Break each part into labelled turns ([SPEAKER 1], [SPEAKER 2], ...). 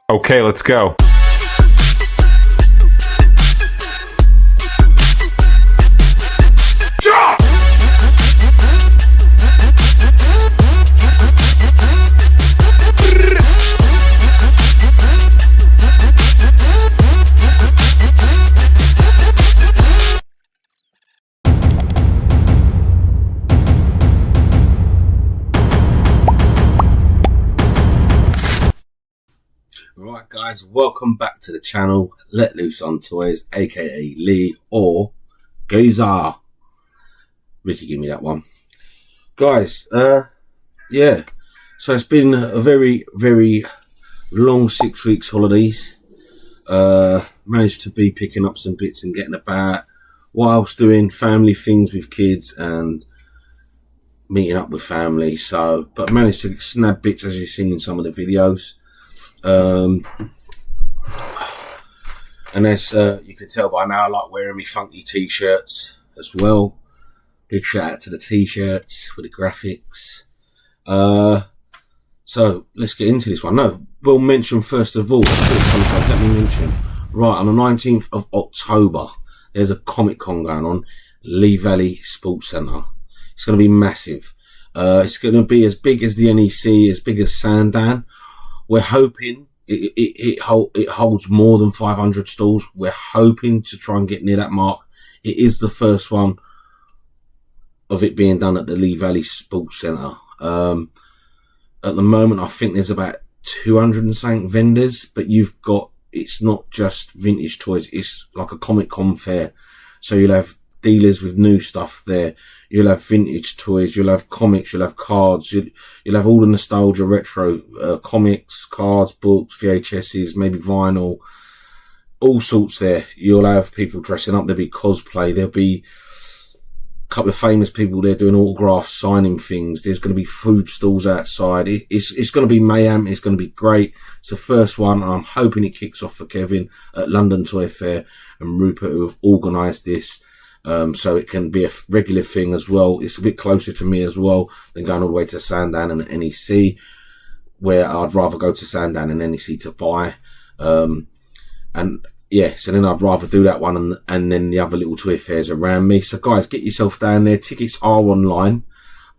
[SPEAKER 1] Okay, let's go.
[SPEAKER 2] Right guys, welcome back to the channel, Letlooseontoys, aka Lee or Geezer. Ricky, give me that one. Guys, yeah, so it's been a very long 6 weeks holidays. Managed to be picking up some bits and getting about whilst doing family things with kids and meeting up with family. So, but managed to snap bits as you've seen in some of the videos. And as you can tell by now, I like wearing my funky t-shirts as well. Big shout out to the t-shirts with the graphics. So let's get into this one. No, we'll mention first of all, let me mention, right, on the 19th of October, there's a Comic Con going on, Lee Valley Sports Centre. It's going to be massive. It's going to be as big as the NEC, as big as Sandown. We're hoping it holds more than 500 stalls. We're hoping to try and get near that mark. It is the first one of it being done at the Lee Valley Sports Centre. At the moment, I think there's about 200 and something vendors, but you've got, it's not just vintage toys. It's like a Comic Con fair. So you'll have dealers with new stuff there. You'll have vintage toys, you'll have comics, you'll have cards, you'll have all the nostalgia, retro comics, cards, books, VHSs, maybe vinyl, all sorts there. You'll have people dressing up, there'll be cosplay, there'll be a couple of famous people there doing autographs, signing things. There's going to be food stalls outside. It's going to be mayhem, it's going to be great. It's the first one. I'm hoping it kicks off for Kevin at London Toy Fair and Rupert, who have organised this. So it can be a regular thing as well. It's a bit closer to me as well than going all the way to Sandown and NEC, where I'd rather go to Sandown and NEC to buy. And yeah, so then I'd rather do that one and then the other little toy fairs around me. So guys, get yourself down there. Tickets are online.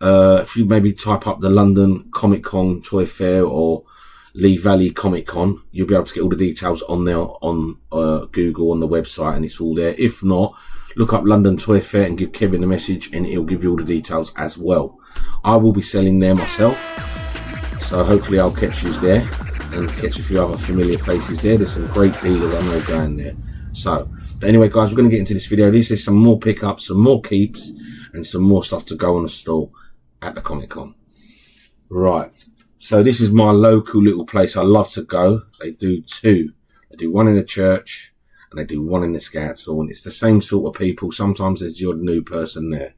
[SPEAKER 2] If you maybe type up the London Comic Con Toy Fair or Lee Valley Comic Con, you'll be able to get all the details on there on Google, on the website, and it's all there. If not, look up London Toy Fair and give Kevin a message and he'll give you all the details as well. I will be selling there myself, so hopefully I'll catch you there and catch a few other familiar faces there. There's some great dealers I know going there. So, but anyway guys, we're going to get into this video. This is some more pickups, some more keeps, and some more stuff to go on the stall at the Comic Con. Right, so this is my local little place I love to go. They do two. They do one in the church and they do one in the Scout Hall, and it's the same sort of people. Sometimes there's the odd new person there.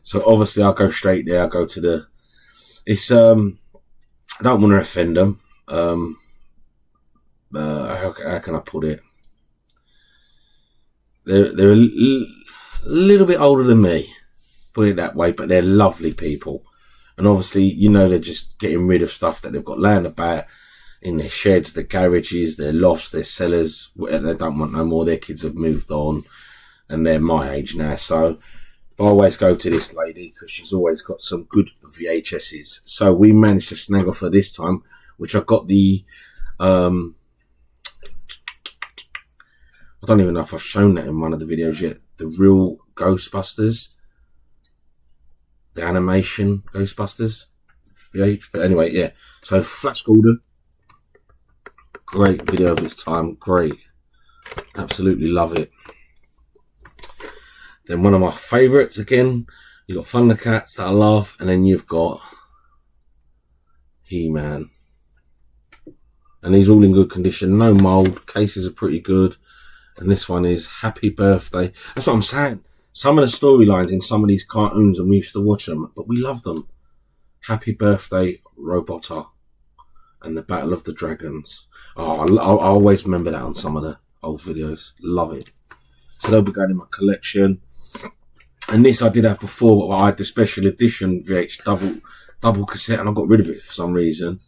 [SPEAKER 2] So obviously I'll go straight there. I'll go to the, it's, I don't want to offend them. How can I put it? They're a little bit older than me, put it that way, but they're lovely people. And obviously, you know, they're just getting rid of stuff that they've got laying about in their sheds, their garages, their lofts, their cellars. They don't want no more. Their kids have moved on and they're my age now. So I always go to this lady because she's always got some good VHSs. So we managed to snag off her this time, which I got the, I don't even know if I've shown that in one of the videos yet, the real Ghostbusters, the animation Ghostbusters. But anyway, yeah. So Flash Gordon, great video of its time, great, absolutely love it. Then one of my favourites again, you've got Thundercats that I love, and then you've got He-Man. And these all in good condition, no mould, cases are pretty good. And this one is Happy Birthday. That's what I'm saying. Some of the storylines in some of these cartoons, and we used to watch them, but we love them. Happy Birthday, Robota, and the Battle of the Dragons. Oh, I always remember that on some of the old videos. Love it. So they'll be going in my collection. And this I did have before, but I had the special edition VH double cassette, and I got rid of it for some reason.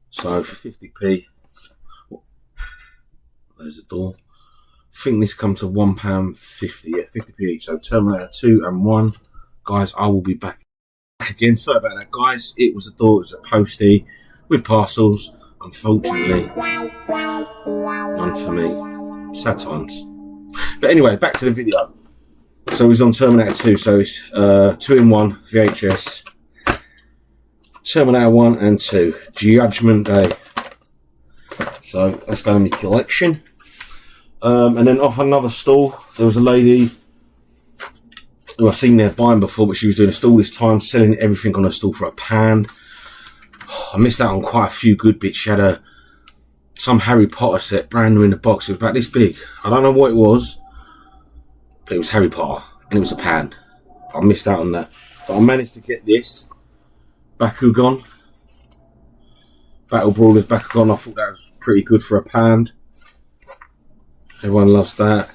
[SPEAKER 2] So for 50p, There's the door. I think this comes to £1.50, yeah, 50p each. So Terminator 2 and 1. Guys, I will be back again. Sorry about that, guys. It was a door, it was a postie with parcels. Unfortunately, none for me. Sad times. But anyway, back to the video. So he's on Terminator 2, so it's 2-in-1 VHS. Terminator 1 and 2, Judgment Day. So that's going to be collection. And then off another stall, there was a lady who I've seen there buying before, but she was doing a stall this time, selling everything on her stall for £1. I missed out on quite a few good bits. She had some Harry Potter set, brand new in the box. It was about this big. I don't know what it was, but it was Harry Potter, and it was £1. I missed out on that. But I managed to get this. Bakugan. Battle Brawlers Bakugan. I thought that was pretty good for £1. Everyone loves that.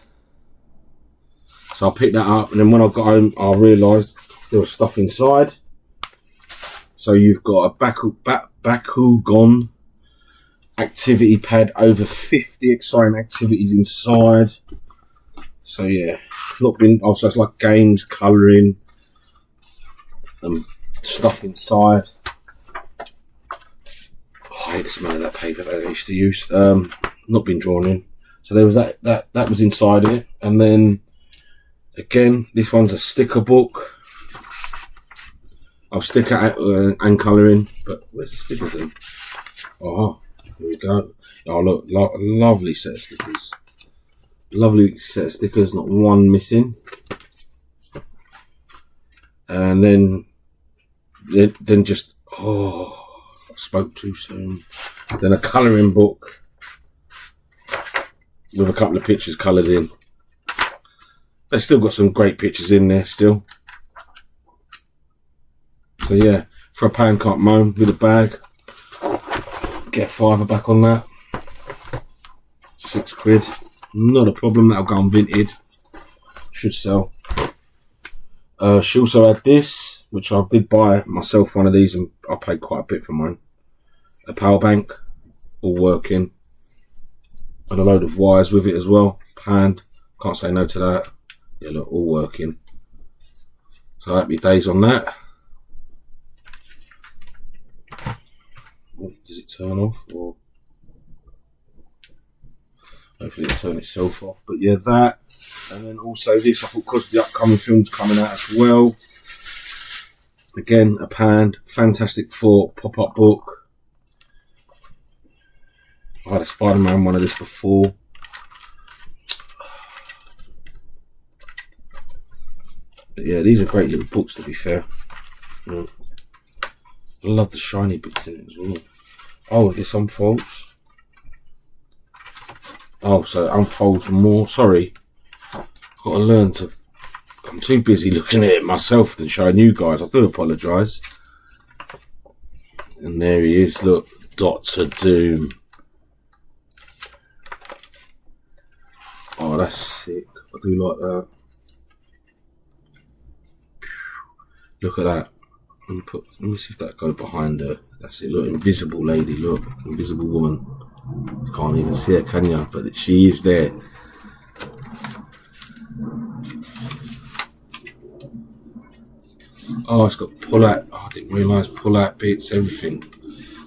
[SPEAKER 2] So I picked that up, and then when I got home, I realised there was stuff inside. So you've got a Bakugan activity pad, over 50 exciting activities inside. So yeah, not been. Also, it's like games, colouring, and stuff inside. Oh, I hate the smell of that paper that I used to use. Not been drawn in. So there was that was inside it, and then again, this one's a sticker book. I'll sticker and colouring, but where's the stickers in? Oh, here we go. Oh look, lovely set of stickers. Lovely set of stickers, not one missing. And then just, oh, I spoke too soon. Then a colouring book with a couple of pictures coloured in. They've still got some great pictures in there still. So yeah, for £1 can't moan with a bag. Get £5 back on that. £6. Not a problem, that'll go on Vinted. Should sell. She also had this, which I did buy myself one of these, and I paid quite a bit for mine. A power bank, all working. And a load of wires with it as well. £1. Can't say no to that. Yeah, look, all working. So happy days on that. Oh, does it turn off? Or hopefully it'll turn itself off. But yeah, that. And then also this, I thought, because the upcoming film's coming out as well. Again, £1. Fantastic Four pop-up book. I've had a Spider-Man one of this before. But yeah, these are great little books, to be fair. Yeah. I love the shiny bits in it as well. Oh, this unfolds. Oh, so it unfolds more. Sorry. Got to learn to... I'm too busy looking at it myself than showing you guys. I do apologise. And there he is. Look. Doctor Doom. Oh, that's sick. I do like that. Look at that. Let me see if that goes behind her. That's it. Look, invisible lady. Look, invisible woman. You can't even see her, can you? But she is there. Oh, it's got pull out. Oh, I didn't realise pull out bits, everything.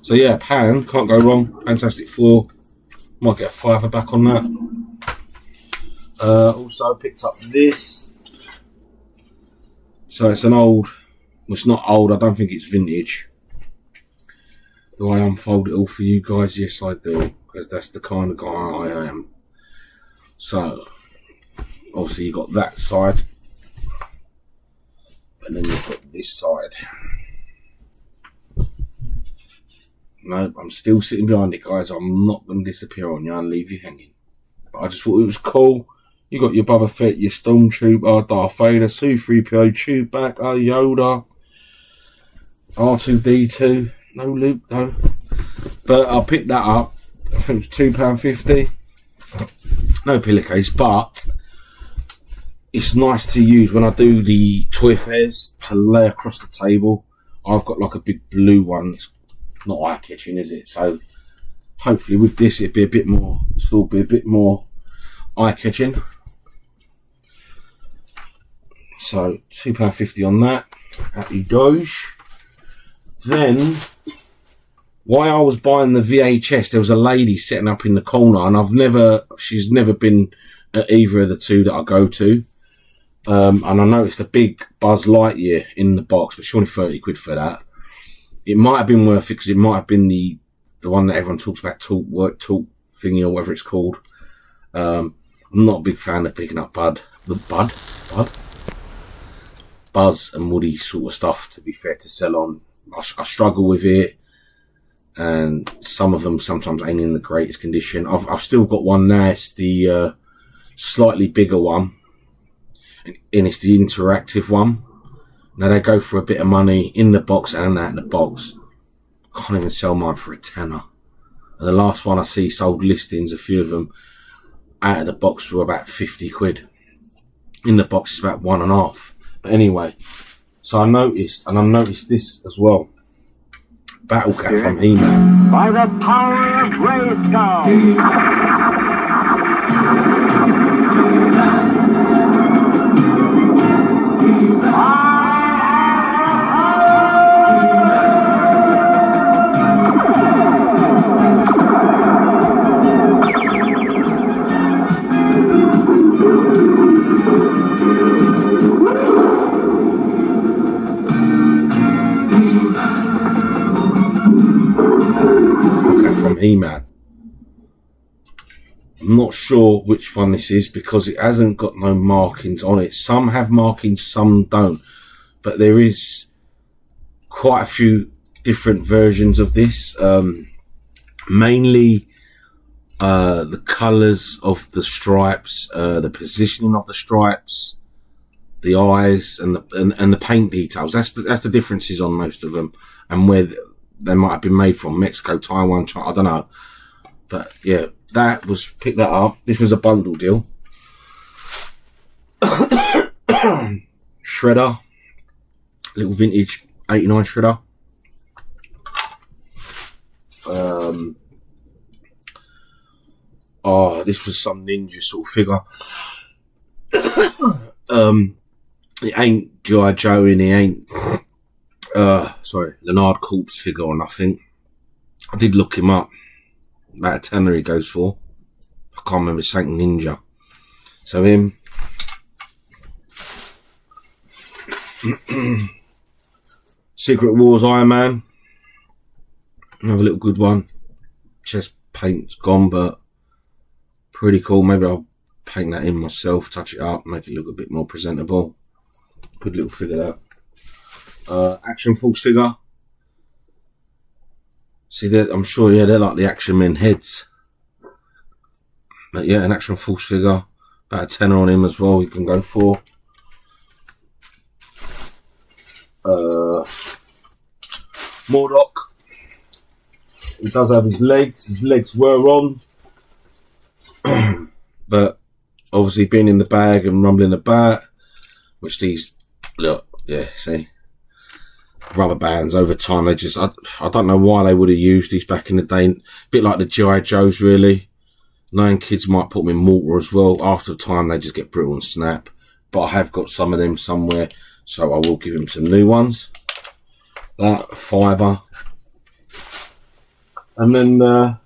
[SPEAKER 2] So yeah, £1 can't go wrong. Fantastic Four. Might get £5 back on that. Also picked up this. So it's an old. Well, it's not old, I don't think it's vintage. Do I unfold it all for you guys? Yes, I do, because that's the kind of guy I am. So, obviously you got that side, and then you've got this side. No, I'm still sitting behind it, guys. I'm not going to disappear on you and leave you hanging. But I just thought it was cool. You got your Boba Fett, your Stormtrooper, Darth Vader, C-3PO, Chewbacca, Yoda, R2-D2. No Luke though. But I picked that up. I think it's £2.50. No pillowcase, but it's nice to use when I do the toy fairs to lay across the table. I've got like a big blue one. It's not eye-catching, is it? So hopefully with this it'd be a bit more, still be a bit more eye-catching. So £2.50 on that. Happy Doge. Then, while I was buying the VHS, there was a lady sitting up in the corner, and she's never been at either of the two that I go to. And I noticed a big Buzz Lightyear in the box, but she wanted 30 quid for that. It might have been worth it because it might have been the one that everyone talks about, talk thingy or whatever it's called. I'm not a big fan of picking up Buzz and Woody sort of stuff, to be fair, to sell on. I struggle with it, and some of them sometimes ain't in the greatest condition. I've still got one there. It's the slightly bigger one, and it's the interactive one. Now they go for a bit of money in the box and out of the box. Can't even sell mine for £10. And the last one I see sold listings, a few of them out of the box were about 50 quid. In the box is about 1.5. But anyway, so I noticed this as well. Battle Cat from He-Man.
[SPEAKER 1] By the power of Grayskull.
[SPEAKER 2] From He-Man. I'm not sure which one this is because it hasn't got no markings on it. Some have markings, some don't. But there is quite a few different versions of this. Mainly the colours of the stripes, the positioning of the stripes, the eyes, and the paint details. That's the differences on most of them, and where they might have been made from. Mexico, Taiwan, China, I don't know. But yeah, pick that up. This was a bundle deal. Shredder, little vintage 89 Shredder. This was some ninja sort of figure. It ain't G.I. Joe and it ain't Leonard Corpse figure or nothing. I did look him up. About a tenner he goes for. I can't remember, Saint Ninja. So him. Secret Wars Iron Man. Another little good one. Chest paint's gone, but pretty cool. Maybe I'll paint that in myself, touch it up, make it look a bit more presentable. Good little figure that. Action Force figure. See, I'm sure, yeah, they're like the Action Men heads. But yeah, an Action Force figure. About a tenner on him as well, we can go for. Mordok. He does have his legs. His legs were on. But obviously being in the bag and rumbling about, which these, look, yeah, see, rubber bands over time, they just, I don't know why they would have used these back in the day. A bit like the G.I. Joes, really. Knowing kids might put them in mortar as well. After a time, they just get brittle and snap. But I have got some of them somewhere, so I will give him some new ones. That, £5. And then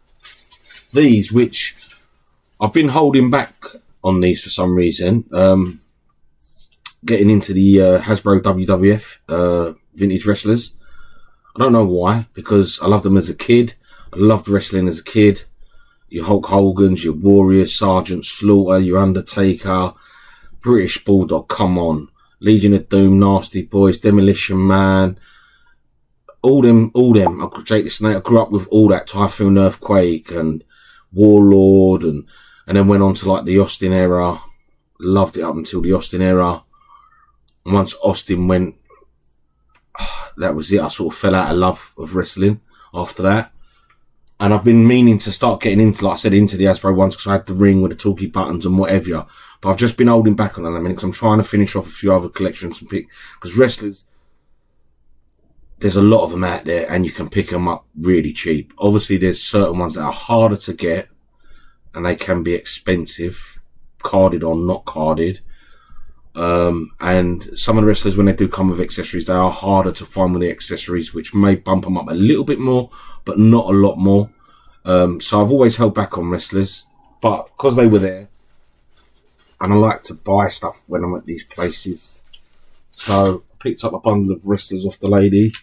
[SPEAKER 2] these, which I've been holding back on these for some reason. Getting into the Hasbro WWF vintage wrestlers. I don't know why, because I loved them as a kid. I loved wrestling as a kid. Your Hulk Hogan's, your Warriors, Sergeant Slaughter, your Undertaker, British Bulldog, come on. Legion of Doom, Nasty Boys, Demolition Man. All them. Jake the Snake. I grew up with all that. Typhoon, Earthquake, and Warlord, and then went on to like the Austin era. Loved it up until the Austin era. And once Austin went, that was it. I sort of fell out of love of wrestling after that. And I've been meaning to start getting into, like I said, into the Hasbro ones because I had the ring with the talkie buttons and whatever. But I've just been holding back on that a minute because I'm trying to finish off a few other collections and pick, because wrestlers, there's a lot of them out there and you can pick them up really cheap. Obviously, there's certain ones that are harder to get and they can be expensive, carded or not carded. And some of the wrestlers, when they do come with accessories, they are harder to find with the accessories, which may bump them up a little bit more, but not a lot more. So I've always held back on wrestlers, but because they were there, and I like to buy stuff when I'm at these places, so I picked up a bundle of wrestlers off the lady.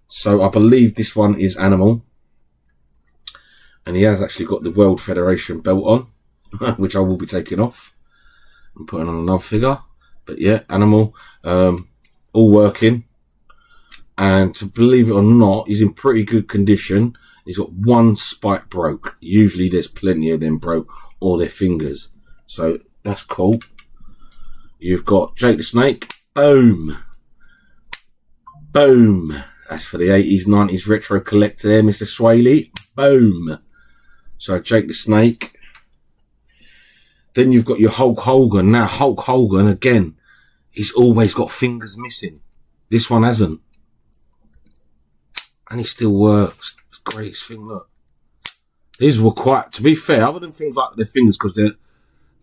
[SPEAKER 2] So I believe this one is Animal, and he has actually got the World Federation belt on, which I will be taking off and putting on another figure. But yeah, Animal, all working, and to believe it or not, he's in pretty good condition. He's got one spike broke. Usually there's plenty of them broke, or their fingers, so that's cool. You've got Jake the Snake. Boom. Boom. That's for the 80s, 90s retro collector there, Mr. Swaley. Boom. So Jake the Snake. Then you've got your Hulk Hogan. Now Hulk Hogan, again, he's always got fingers missing. This one hasn't. And he still works. It's the greatest thing, look. These were quite, to be fair, other than things like their fingers, because they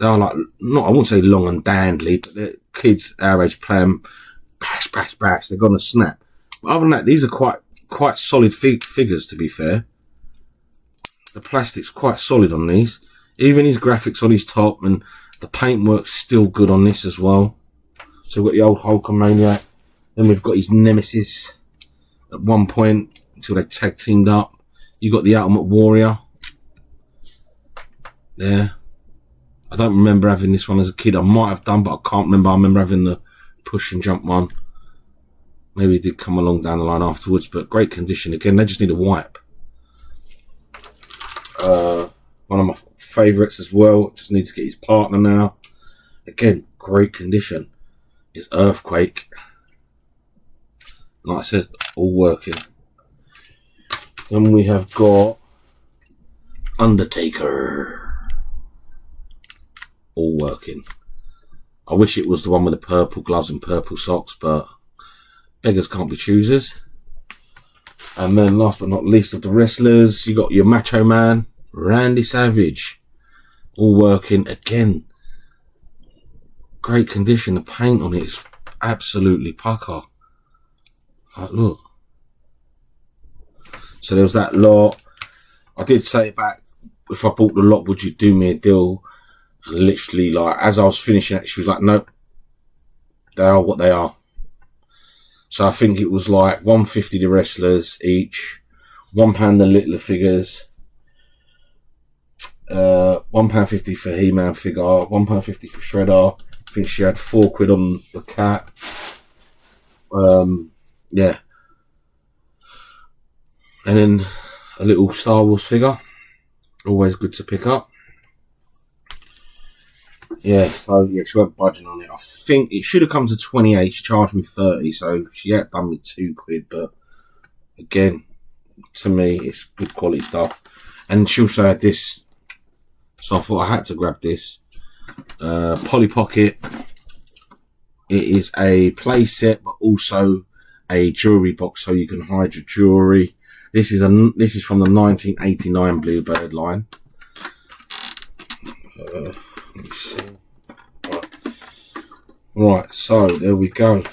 [SPEAKER 2] are like, not, I wouldn't say long and dandly, but they're kids our age play them, bash, bash, bash, they're going to snap. But other than that, these are quite solid figures, to be fair. The plastic's quite solid on these. Even his graphics on his top, and the paintwork's still good on this as well. So we've got the old Hulkamaniac. Then we've got his nemesis at one point until they tag teamed up. You got the Ultimate Warrior there. I don't remember having this one as a kid. I might have done, but I can't remember. I remember having the push and jump one. Maybe it did come along down the line afterwards, but great condition. Again, they just need a wipe. One of my favourites as well. Just need to get his partner now. Again, great condition. Is Earthquake. Like I said, all working. Then we have got Undertaker. All working. I wish it was the one with the purple gloves and purple socks, but beggars can't be choosers. And then last but not least of the wrestlers, you got your Macho Man, Randy Savage. All working. Again, great condition. The paint on it is absolutely pucker. Like, look. So there was that lot. I did say back, if I bought the lot, would you do me a deal? And literally, like, as I was finishing it, she was like, nope, they are what they are. So I think it was like $150 the wrestlers each, £1 the littler figures, £1.50 for He-Man figure, £1.50 for Shredder. I think she had £4 on the cat. Yeah. And then a little Star Wars figure. Always good to pick up. Yeah, so yeah, she went budging on it. I think it should have come to 28. She charged me 30, so she had done me £2. But again, to me, it's good quality stuff. And she also had this, so I thought I had to grab this. Polly Pocket. It is a play set, but also a jewelry box, so you can hide your jewelry. This is from the 1989 Bluebird line. Let me see. Right, so there we go.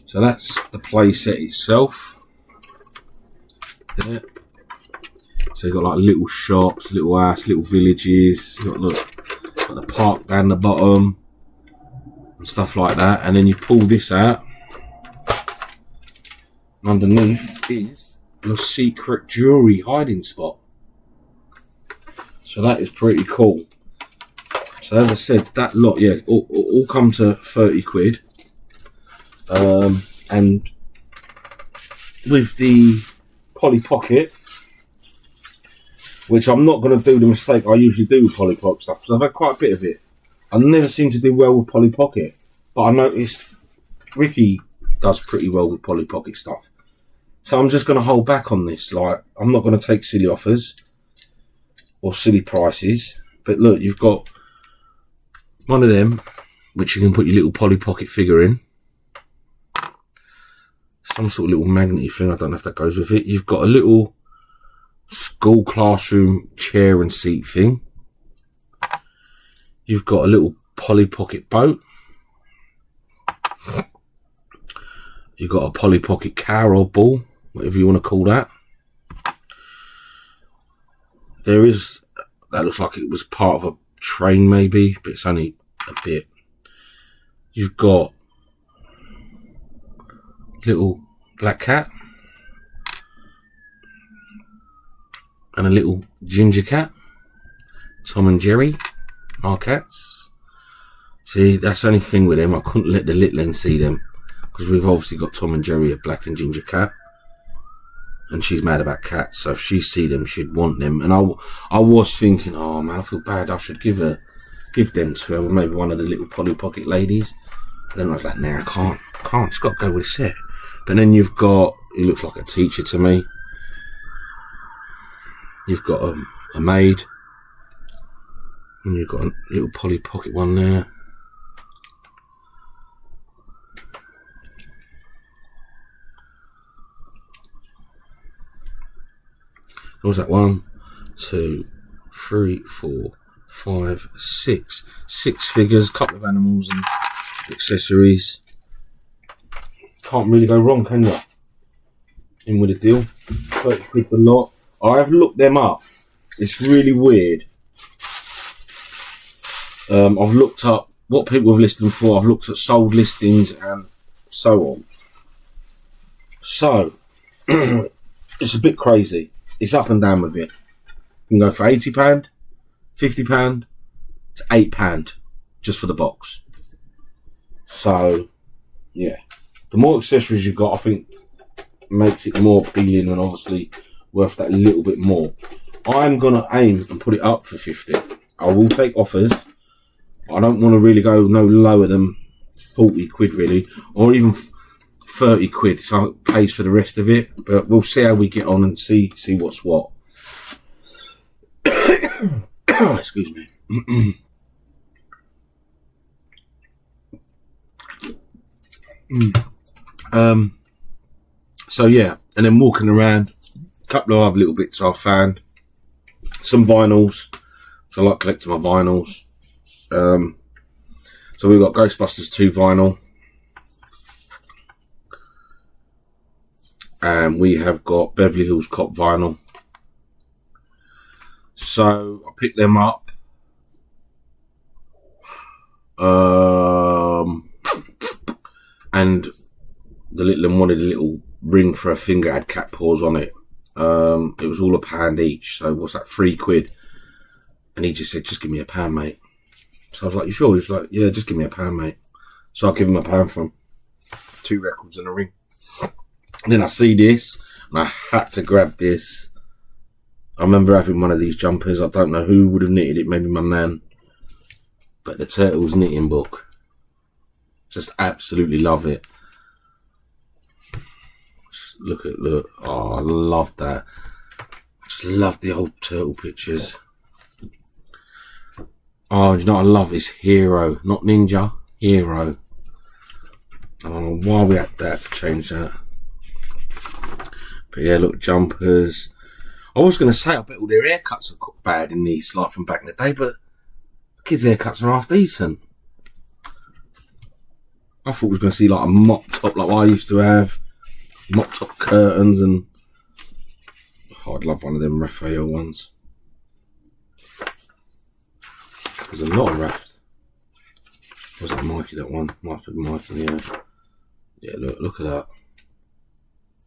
[SPEAKER 2] So that's the play set itself. There. So you've got like little shops, little house, little villages. You've got, look, got the park down the bottom and stuff like that. And then you pull this out. Underneath is your secret jewelry hiding spot. So that is pretty cool. So as I said, that lot, yeah, all come to £30. And with the Polly Pocket, which I'm not going to do the mistake I usually do with Polly Pocket stuff, because I've had quite a bit of it. I never seem to do well with Polly Pocket, but I noticed Ricky does pretty well with Polly Pocket stuff. So I'm just going to hold back on this. Like, I'm not going to take silly offers or silly prices. But look, you've got one of them, which you can put your little Polly Pocket figure in. some sort of little magnet thing. I don't know if that goes with it. You've got a little school classroom chair and seat thing. You've got a little Polly Pocket boat. You've got a Polly Pocket car or ball, whatever you want to call that. There is, that looks like it was part of a train maybe, but it's only a bit. You've got little black cat and a little ginger cat. Tom and Jerry, our cats. See, that's the only thing with them. I couldn't let the little one see them because we've obviously got Tom and Jerry, a black and ginger cat, and she's mad about cats. So if she see them, she'd want them. And I was thinking, oh man, I feel bad. I should give them to her, or maybe one of the little Polly Pocket ladies. But then I was like, nah, I can't. It's got to go with the set. But then you've got, he looks like a teacher to me. You've got a maid. And you've got a little Polly Pocket one there. What was that? 1, 2, 3, 4, 5, 6. 6 figures, couple of animals and accessories. Can't really go wrong, can you? In with a deal. 30 quid the lot. I have looked them up. It's really weird. I've looked up what people have listed them for. I've looked at sold listings and so on. So, it's a bit crazy. It's up and down with it. You can go for £80, £50 to £8 just for the box. So, yeah. The more accessories you've got, I think, makes it more appealing and obviously worth that little bit more. I'm going to aim and put it up for 50. I will take offers. I don't want to really go no lower than 40 quid really, or even 30 quid, so it pays for the rest of it. But we'll see how we get on and see what's what. Excuse me. So yeah, and then walking around, a couple of other little bits I found. Some vinyls, so I like collecting my vinyls. So we've got Ghostbusters 2 vinyl. And we have got Beverly Hills Cop vinyl. So I picked them up. And the little one wanted a little ring for a finger, had cat paws on it. It was all £1 each. So what's that, 3 quid? And he just said, just give me £1, mate. So I was like, you sure? He was like, yeah, just give me £1, mate. So I give him £1 for him. 2 records and a ring. And then I see this, and I had to grab this. I remember having one of these jumpers. I don't know who would have knitted it, maybe my nan. But the Turtles knitting book. Just absolutely love it. Just look. Oh, I love that. I just love the old turtle pictures. Oh, you know what I love? It's Hero, not Ninja. Hero. I don't know why we had that to change that. But yeah, look, jumpers. I was going to say, I bet all their haircuts are bad in these, like from back in the day, but the kids' haircuts are half decent. I thought we was going to see like a mop top like I used to have. Mop top curtains and... Oh, I'd love one of them Raphael ones. There's a lot of Raft. Was that Mikey, that one? Might be Mikey, yeah. Yeah, look at that.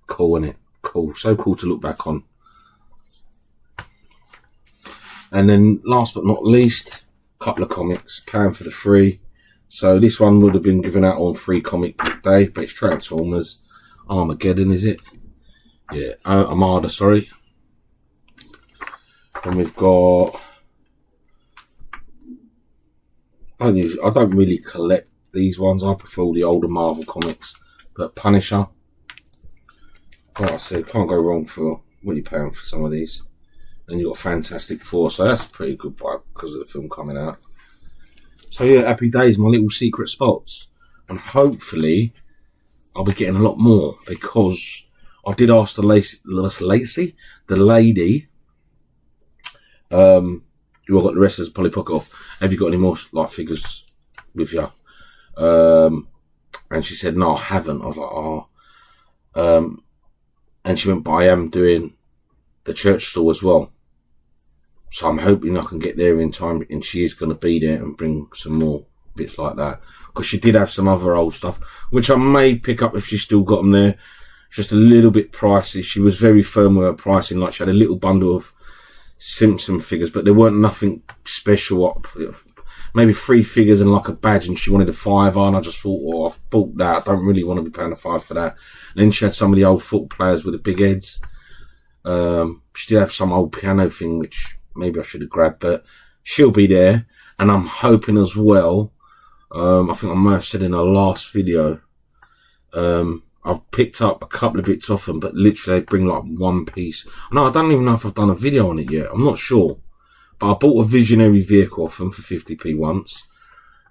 [SPEAKER 2] Cool, isn't it? Cool. So cool to look back on. And then last but not least, a couple of comics. £1 for the 3. So this one would have been given out on Free Comic Book Day, but it's Transformers. Armageddon, is it? Yeah, Armada, sorry. And we've got... I don't really collect these ones. I prefer the older Marvel comics. But Punisher. Like I said, can't go wrong for what you're paying for some of these. And you've got Fantastic Four, so that's a pretty good buy because of the film coming out. So yeah, happy days, my little secret spots. And hopefully, I'll be getting a lot more, because I did ask the lady, who I got the rest of the Polly Pocket off, have you got any more like figures with you? And she said, no, I haven't. I was like, oh. And she went, but I am doing the church store as well. So I'm hoping I can get there in time, and she is going to be there and bring some more bits like that. Because she did have some other old stuff, which I may pick up if she's still got them there. It's just a little bit pricey. She was very firm with her pricing. Like, she had a little bundle of Simpson figures, but there weren't nothing special up. Maybe 3 figures and like a badge, and she wanted a £5, and I just thought, well, I've bought that. I don't really want to be paying a £5 for that. And then she had some of the old football players with the big heads. She did have some old piano thing, which maybe I should have grabbed, but she'll be there. And I'm hoping as well, I think I might have said in the last video, I've picked up a couple of bits off them, but literally they bring like one piece. No, I don't even know if I've done a video on it yet. I'm not sure. But I bought a Visionary vehicle off them for 50p once.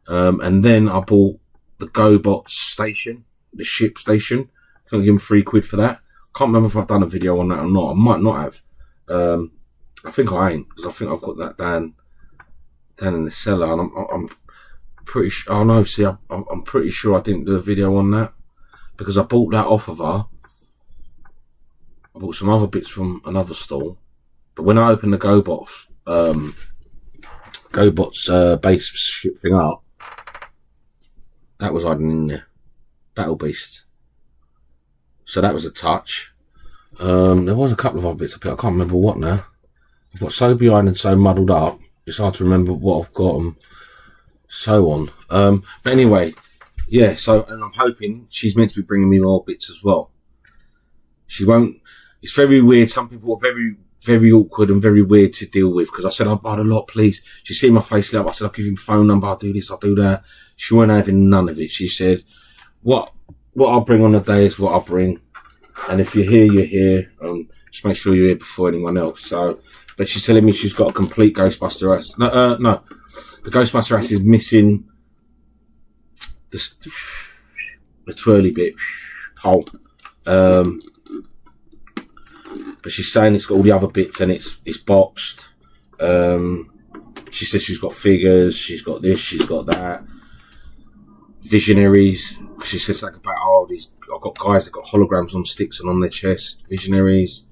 [SPEAKER 2] And then I bought the GoBot station, the ship station. I think I give them £3 for that. Can't remember if I've done a video on that or not. I might not have. I think I ain't, because I think I've got that down in the cellar, and I'm pretty sure. Oh no, see, I'm pretty sure I didn't do a video on that, because I bought that off of her. I bought some other bits from another stall, but when I opened the GoBot's base ship thing up, that was hiding in there. Battle Beast. So that was a touch. There was a couple of other bits I can't remember what now. I've got so behind and so muddled up, it's hard to remember what I've got and so on. But anyway, yeah, so, and I'm hoping she's meant to be bringing me more bits as well. She won't. It's very weird. Some people are very, very awkward and very weird to deal with, because I said, I'll buy a lot, please. She see my face lit up. I said, I'll give you my phone number, I'll do this, I'll do that. She weren't having none of it. She said, what I'll bring on the day is what I'll bring. And if you're here, you're here. Just make sure you're here before anyone else. So, but she's telling me she's got a complete Ghostbuster ass. No, the Ghostbuster ass is missing the twirly bit hole. But she's saying it's got all the other bits and it's boxed. She says she's got figures, she's got this, she's got that. Visionaries. She says something about, I've got guys that got holograms on sticks and on their chest. Visionaries.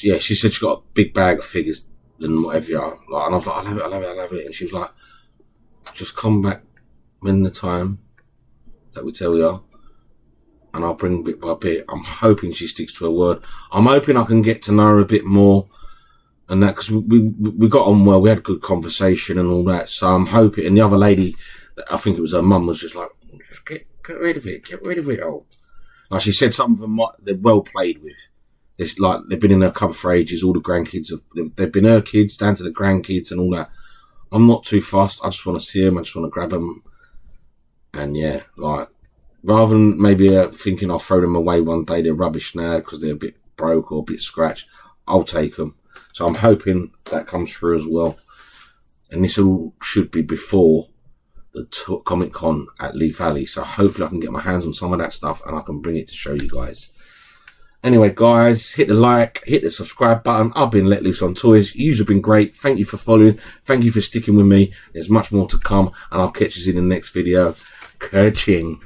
[SPEAKER 2] Yeah, she said she got a big bag of figures and whatever you are. Like, and I was like, I love it. And she was like, just come back when the time that we tell you, and I'll bring bit by bit. I'm hoping she sticks to her word. I'm hoping I can get to know her a bit more, and that, because we got on well. We had a good conversation and all that. So I'm hoping. And the other lady, I think it was her mum, was just like, just get rid of it all. Like she said, some of them they're well played with. It's like they've been in her cupboard for ages. All the grandkids they've been her kids down to the grandkids and all that. I'm not too fussed. I just want to see them. I just want to grab them. And yeah, like, rather than maybe thinking I'll throw them away one day, they're rubbish now because they're a bit broke or a bit scratched, I'll take them. So I'm hoping that comes through as well. And this all should be before the Comic Con at Lee Valley. So hopefully I can get my hands on some of that stuff and I can bring it to show you guys. Anyway, guys, hit the like, hit the subscribe button. I've been Let Loose on Toys. You've been great. Thank you for following. Thank you for sticking with me. There's much more to come, and I'll catch you in the next video. Ka-ching.